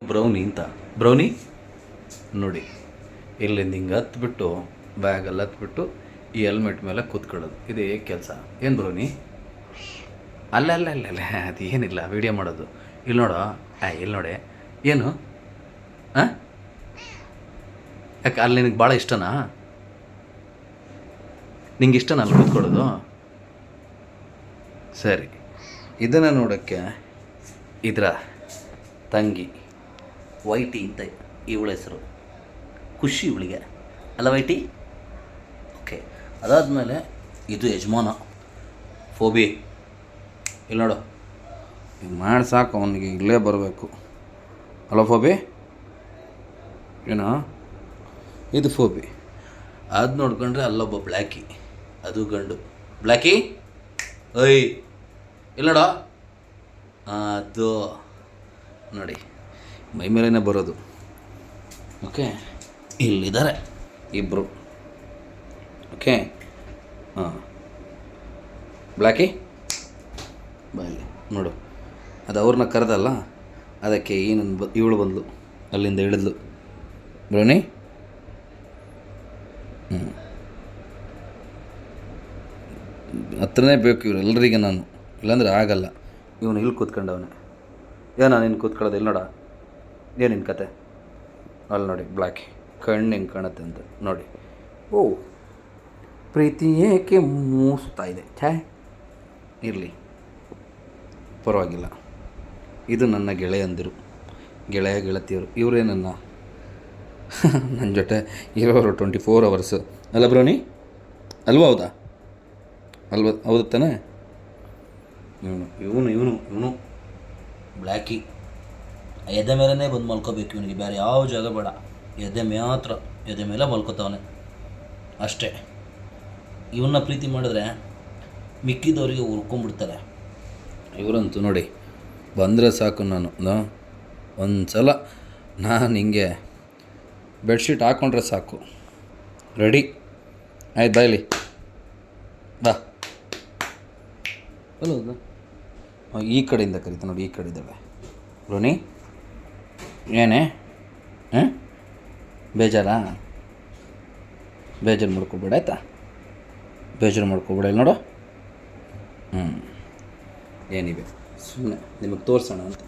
Brownie ಅಂತ brownie ನೋಡಿ, ಇಲ್ಲಿಂದ ಹಿಂಗೆ ಹತ್ಬಿಟ್ಟು ಬ್ಯಾಗಲ್ಲಿ ಹತ್ಬಿಟ್ಟು ಈ ಹೆಲ್ಮೆಟ್ ಮೇಲೆ ಕೂತ್ಕೊಳ್ಳೋದು, ಇದೇ ಕೆಲಸ. ಏನು ಬ್ರೌನಿ? ಅಲ್ಲ ಅದು ಏನಿಲ್ಲ, ವೀಡಿಯೋ ಮಾಡೋದು. ಇಲ್ಲಿ ನೋಡೋ, ಇಲ್ಲಿ ನೋಡಿ, ಏನು ಹಾಂ, ಯಾಕೆ ಅಲ್ಲಿ ನಿನಗೆ ಭಾಳ ಇಷ್ಟನಾ? ನಿಂಗೆ ಇಷ್ಟನಾ ಅಲ್ಲಿ ಕೂತ್ಕೊಳ್ಳೋದು? ಸರಿ, ಇದನ್ನು ನೋಡೋಕ್ಕೆ ಇದರ ತಂಗಿ ವೈಟಿ ಅಂತ ಇವಳ ಹೆಸರು, ಖುಷಿ ಇವಳಿಗೆ ಅಲ್ಲ ವೈಟಿ? ಓಕೆ, ಅದಾದಮೇಲೆ ಇದು ಯಜಮಾನ ಫೋಬಿ. ಇಲ್ಲಿ ನೋಡು, ಈಗ ಮಾಡಿ ಸಾಕು, ಅವನಿಗೆ ಇಲ್ಲೇ ಬರಬೇಕು. ಅಲ್ಲ ಫೋಬಿ? ಏನೋ ಇದು ಫೋಬಿ. ಅದು ನೋಡ್ಕೊಂಡ್ರೆ ಅಲ್ಲೊಬ್ಬ ಬ್ಲ್ಯಾಕಿ, ಅದು ಗಂಡು. ಬ್ಲ್ಯಾಕಿ ಓಯ್, ಇಲ್ಲ ನೋಡೋ, ಅದು ನೋಡಿ ಮೈ ಮೇಲೇ ಬರೋದು. ಓಕೆ, ಇಲ್ಲಿದ್ದಾರೆ ಇಬ್ಬರು. ಓಕೆ, ಹಾಂ, ಬ್ಲ್ಯಾಕಿ ಬಾಯಲ್ಲಿ ನೋಡು, ಅದು ಅವ್ರನ್ನ ಕರೆದಲ್ಲ, ಅದಕ್ಕೆ ಇವಳು ಬಂದಳು, ಅಲ್ಲಿಂದ ಇಳಿದ್ಲು. ಬ್ರೌನಿ ಹತ್ರನೇ ಬೇಕು ಇವರೆಲ್ಲರಿಗೆ ನಾನು, ಇಲ್ಲಾಂದರೆ ಆಗಲ್ಲ. ಇವನು ಇಲ್ಲಿ ಕೂತ್ಕೊಂಡವನೇ. ಏನೋ ನೀನು ಕೂತ್ಕೊಳ್ಳೋದು? ಇಲ್ಲಿ ನೋಡ, ಏನು ನಿನ್ನ ಕತೆ? ಅಲ್ಲಿ ನೋಡಿ ಬ್ಲ್ಯಾಕಿ ಕಣ್ಣು ಹೆಂಗೆ ಕಾಣುತ್ತೆ ಅಂತ ನೋಡಿ. ಓ, ಪ್ರೀತಿ ಏಕೆ ಮೂಸ್ತಾ ಇದೆ. ಛೇ, ಇರಲಿ ಪರವಾಗಿಲ್ಲ. ಇದು ನನ್ನ ಗೆಳೆಯಂದಿರು, ಗೆಳತಿಯರು. ಇವರೇ ನನ್ನ ಜೊತೆ ಇರೋರು 24 hours. ಅಲ್ಲ ಬ್ರೋನಿ? ಅಲ್ವಾ? ಹೌದಾ? ಹೌದು ತಾನೆ? ಇವನು ಬ್ಲ್ಯಾಕಿ ಎದೆ ಮೇಲೇ ಬಂದು ಮಲ್ಕೋಬೇಕು. ಇವನಿಗೆ ಬೇರೆ ಯಾವ ಜಾಗ ಬೇಡ, ಎದೆ ಮೇಲೆ ಮಲ್ಕೋತಾವನೆ ಅಷ್ಟೇ. ಇವನ್ನ ಪ್ರೀತಿ ಮಾಡಿದ್ರೆ ಮಿಕ್ಕಿದವರಿಗೆ ಹುರ್ಕೊಂಡ್ಬಿಡ್ತಾರೆ. ಇವರಂತೂ ನೋಡಿ, ಬಂದರೆ ಸಾಕು, ನಾನು ಒಂದು ಸಲ ಹಿಂಗೆ ಬೆಡ್ಶೀಟ್ ಹಾಕ್ಕೊಂಡ್ರೆ ಸಾಕು, ರೆಡಿ. ಆಯ್ತು, ಬಾಯ್ಲಿ ಬಾ. ಅಲ್ಲ, ಈ ಕಡೆಯಿಂದ ಕರೀತಾ ನೋಡಿ, ಈ ಕಡೆ ಇದ್ದಾಳೆ ರೋನಿ. ಏನೇ ಬೇಜಾರು ಮಾಡ್ಕೊಬೇಡ ಆಯಿತಾ? ಬೇಜಾರು ಮಾಡ್ಕೊಬೇಡ. ಇಲ್ಲಿ ನೋಡು, ಏನಿವೆ ಸುಮ್ಮನೆ ನಿಮಗೆ ತೋರಿಸೋಣ ಅಂತ.